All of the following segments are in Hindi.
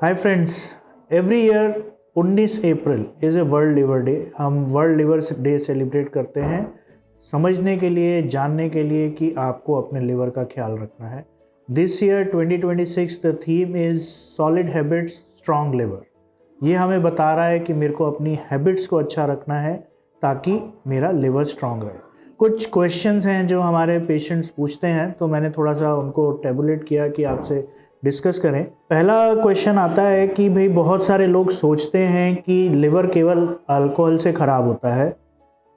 Hi friends, every year 19 April is a world liver day. हम वर्ल्ड लिवर डे सेलिब्रेट करते हैं समझने के लिए, जानने के लिए कि आपको अपने लिवर का ख्याल रखना है। This year 2026 the theme is solid habits strong liver. ये हमें बता रहा है कि मेरे को अपनी हैबिट्स को अच्छा रखना है ताकि मेरा लिवर स्ट्रॉन्ग रहे। कुछ क्वेश्चंस हैं जो हमारे पेशेंट्स पूछते हैं, तो मैंने थोड़ा सा उनको टेबुलेट किया कि आपसे डिस्कस करें। पहला क्वेश्चन आता है कि भाई बहुत सारे लोग सोचते हैं कि लिवर केवल अल्कोहल से ख़राब होता है,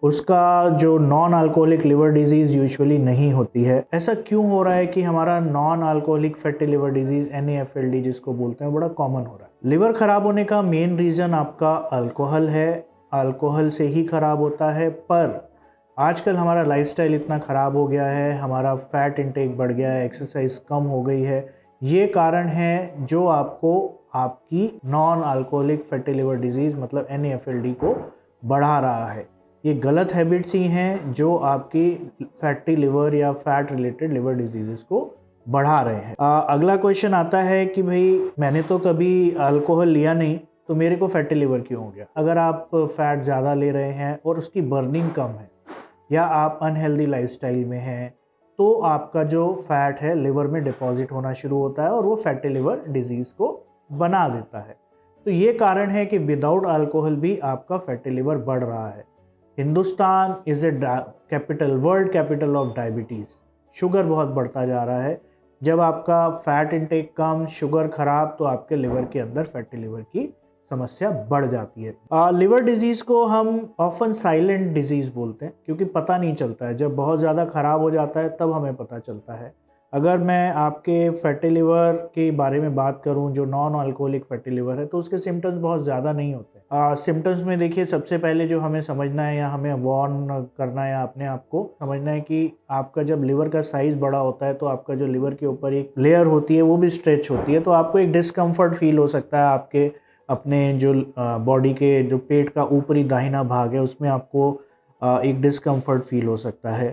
उसका जो non alcoholic liver disease usually नहीं होती है। ऐसा क्यों हो रहा है कि हमारा non alcoholic fatty liver disease NAFLD जिसको बोलते हैं बड़ा कॉमन हो रहा है। लिवर ख़राब होने का मेन रीज़न आपका अल्कोहल है, अल्कोहल से ही ख़राब होता है। पर आजकल हमारा लाइफस्टाइल इतना ख़राब हो गया है, हमारा फैट इंटेक बढ़ गया है, एक्सरसाइज कम हो गई है। ये कारण है जो आपको आपकी non alcoholic fatty liver disease मतलब NAFLD को बढ़ा रहा है। ये गलत हैबिट्स ही हैं जो आपकी फैटी लिवर या फैट रिलेटेड लिवर डिजीज़ को बढ़ा रहे हैं। अगला क्वेश्चन आता है कि भाई मैंने तो कभी अल्कोहल लिया नहीं, तो मेरे को फैटी लिवर क्यों हो गया। अगर आप फैट ज़्यादा ले रहे हैं और उसकी बर्निंग कम है या आप अनहेल्दी लाइफस्टाइल में हैं, तो आपका जो फैट है लिवर में डिपॉजिट होना शुरू होता है और वो फैटी लिवर डिजीज़ को बना देता है। तो ये कारण है कि विदाउट अल्कोहल भी आपका फैटी लिवर बढ़ रहा है। Hindustan is a capital, world capital of diabetes. Sugar बहुत बढ़ता जा रहा है। जब आपका फैट इंटेक कम, शुगर ख़राब, तो आपके लिवर के अंदर फैटी लिवर की समस्या बढ़ जाती है। लिवर डिजीज़ को हम ऑफन साइलेंट डिजीज़ बोलते हैं क्योंकि पता नहीं चलता है। जब बहुत ज़्यादा ख़राब हो जाता है तब हमें पता चलता है। अगर मैं आपके फैटी लिवर के बारे में बात करूं जो नॉन अल्कोहलिक फैटी लिवर है, तो उसके सिम्टम्स बहुत ज़्यादा नहीं होते। सिम्टम्स में देखिए, सबसे पहले जो हमें समझना है या हमें वार्न करना है या अपने आप को समझना है कि आपका जब लिवर का साइज़ बड़ा होता है तो आपका जो लिवर के ऊपर एक लेयर होती है वो भी स्ट्रेच होती है, तो आपको एक डिस्कम्फर्ट फील हो सकता है। आपके अपने जो बॉडी के जो पेट का ऊपरी दाहिना भाग है उसमें आपको एक डिस्कम्फर्ट फील हो सकता है।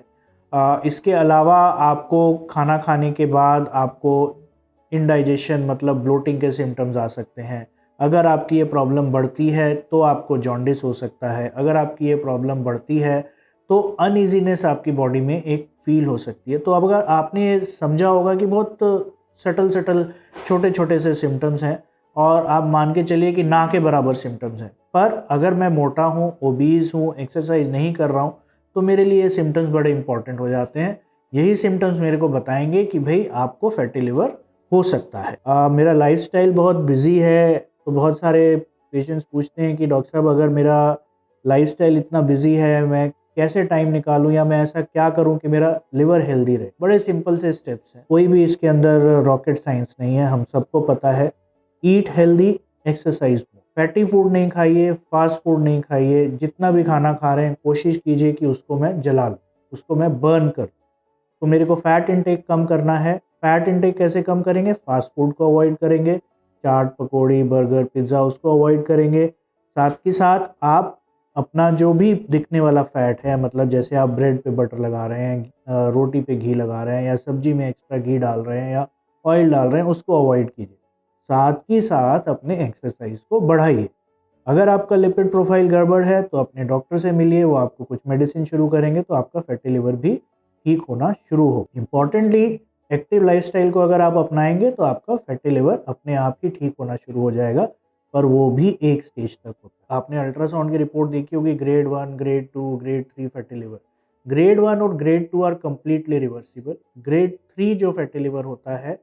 इसके अलावा आपको खाना खाने के बाद आपको इंडाइजेशन मतलब ब्लोटिंग के सिम्टम्स आ सकते हैं। अगर आपकी ये प्रॉब्लम बढ़ती है तो आपको जॉन्डिस हो सकता है। अगर आपकी ये प्रॉब्लम बढ़ती है तो अनईजीनेस आपकी बॉडी में एक फील हो सकती है। तो अब अगर आपने समझा होगा कि बहुत सटल छोटे छोटे से सिम्टम्स हैं और आप मान के चलिए कि ना के बराबर सिम्टम्स हैं, पर अगर मैं मोटा हूँ, ओबीज हूँ, एक्सरसाइज नहीं कर रहा हूँ, तो मेरे लिए ये सिम्टम्स बड़े इंपॉर्टेंट हो जाते हैं। यही सिम्टम्स मेरे को बताएंगे कि भाई आपको फैटी लिवर हो सकता है। मेरा लाइफस्टाइल बहुत बिजी है, तो बहुत सारे पेशेंट्स पूछते हैं कि डॉक्टर साहब अगर मेरा लाइफस्टाइल इतना बिजी है, मैं कैसे टाइम निकालूं या मैं ऐसा क्या करूं कि मेरा लिवर हेल्दी रहे। बड़े सिंपल से स्टेप्स हैं, कोई भी इसके अंदर रॉकेट साइंस नहीं है, हम सबको पता है। Eat healthy, exercise. Fatty food नहीं खाइए, फास्ट फूड नहीं खाइए। जितना भी खाना खा रहे हैं कोशिश कीजिए कि उसको मैं जला लूँ, उसको मैं बर्न कर। तो मेरे को फैट इंटेक कम करना है। फैट इंटेक कैसे कम करेंगे? फास्ट फूड को अवॉइड करेंगे, चाट पकौड़ी बर्गर पिज़्ज़ा उसको अवॉइड करेंगे। साथ ही साथ आप अपना जो भी दिखने वाला फैट है, मतलब जैसे आप ब्रेड पे बटर लगा रहे हैं, रोटी पे घी लगा रहे हैं या सब्जी में एक्स्ट्रा घी डाल रहे हैं या ऑयल डाल रहे हैं, उसको अवॉइड कीजिए। साथ ही साथ अपने एक्सरसाइज को बढ़ाइए। अगर आपका लिपिड प्रोफाइल गड़बड़ है तो अपने डॉक्टर से मिलिए, वो आपको कुछ मेडिसिन शुरू करेंगे तो आपका फैटी लिवर भी ठीक होना शुरू हो। इम्पॉर्टेंटली, एक्टिव लाइफस्टाइल को अगर आप अपनाएंगे तो आपका फैटी लिवर अपने आप ही ठीक होना शुरू हो जाएगा, पर वो भी एक स्टेज तक होता है। आपने अल्ट्रासाउंड की रिपोर्ट देखी होगी, grade 1, grade 2, grade 3 fatty liver. Grade 1 और grade 2 are completely reversible. Grade 3 जो फैटी लिवर होता है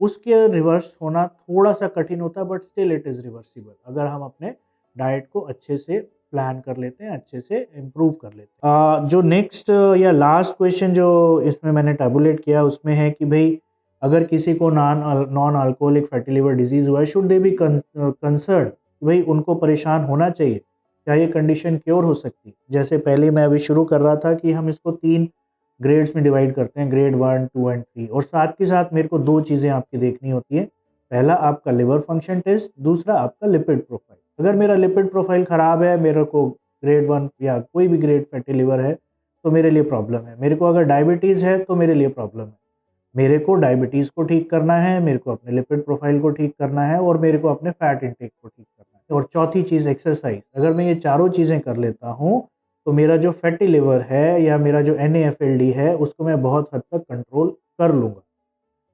उसके रिवर्स होना थोड़ा सा कठिन होता है, but still it is reversible अगर हम अपने डाइट को अच्छे से प्लान कर लेते हैं, अच्छे से इम्प्रूव कर लेते हैं। जो नेक्स्ट या लास्ट क्वेश्चन जो इसमें मैंने टैबुलेट किया उसमें है कि भाई अगर किसी को non alcoholic fatty liver disease हुआ है, शुड दे बी कंसर्न, भाई उनको परेशान होना चाहिए, क्या ये कंडीशन क्योर हो सकती है? जैसे पहले मैं अभी शुरू कर रहा था कि हम इसको 3 ग्रेड्स में डिवाइड करते हैं, ग्रेड 1, 2 एंड 3। और साथ के साथ मेरे को 2 चीज़ें आपकी देखनी होती है। पहला आपका लिवर फंक्शन टेस्ट, दूसरा आपका लिपिड प्रोफाइल। अगर मेरा लिपिड प्रोफाइल ख़राब है, मेरे को ग्रेड 1 या कोई भी ग्रेड फैटी लिवर है, तो मेरे लिए प्रॉब्लम है। मेरे को अगर डायबिटीज़ है तो मेरे लिए प्रॉब्लम है। मेरे को डायबिटीज़ को ठीक करना है, मेरे को अपने लिपिड प्रोफाइल को ठीक करना है और मेरे को अपने फैट इंटेक को ठीक करना है। और चौथी चीज़ एक्सरसाइज। अगर मैं ये चारों चीज़ें कर लेता हूँ तो मेरा जो फैटी लिवर है या मेरा जो NAFLD है उसको मैं बहुत हद तक कंट्रोल कर लूँगा।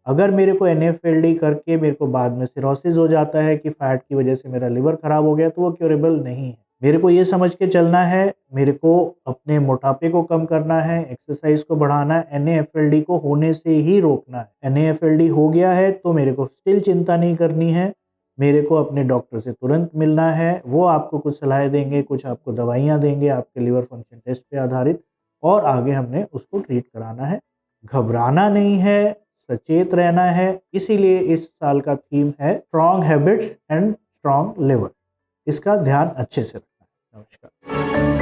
अगर मेरे को NAFLD करके मेरे को बाद में सिरोसिस हो जाता है कि फैट की वजह से मेरा लिवर खराब हो गया, तो वो क्योरेबल नहीं है। मेरे को ये समझ के चलना है, मेरे को अपने मोटापे को कम करना है, एक्सरसाइज को बढ़ाना है, NAFLD को होने से ही रोकना है। NAFLD हो गया है तो मेरे को स्टिल चिंता नहीं करनी है, मेरे को अपने डॉक्टर से तुरंत मिलना है, वो आपको कुछ सलाह देंगे, कुछ आपको दवाइयाँ देंगे आपके लिवर फंक्शन टेस्ट पे आधारित, और आगे हमने उसको ट्रीट कराना है। घबराना नहीं है, सचेत रहना है। इसीलिए इस साल का थीम है strong habits and strong liver. इसका ध्यान अच्छे से रखना है। नमस्कार।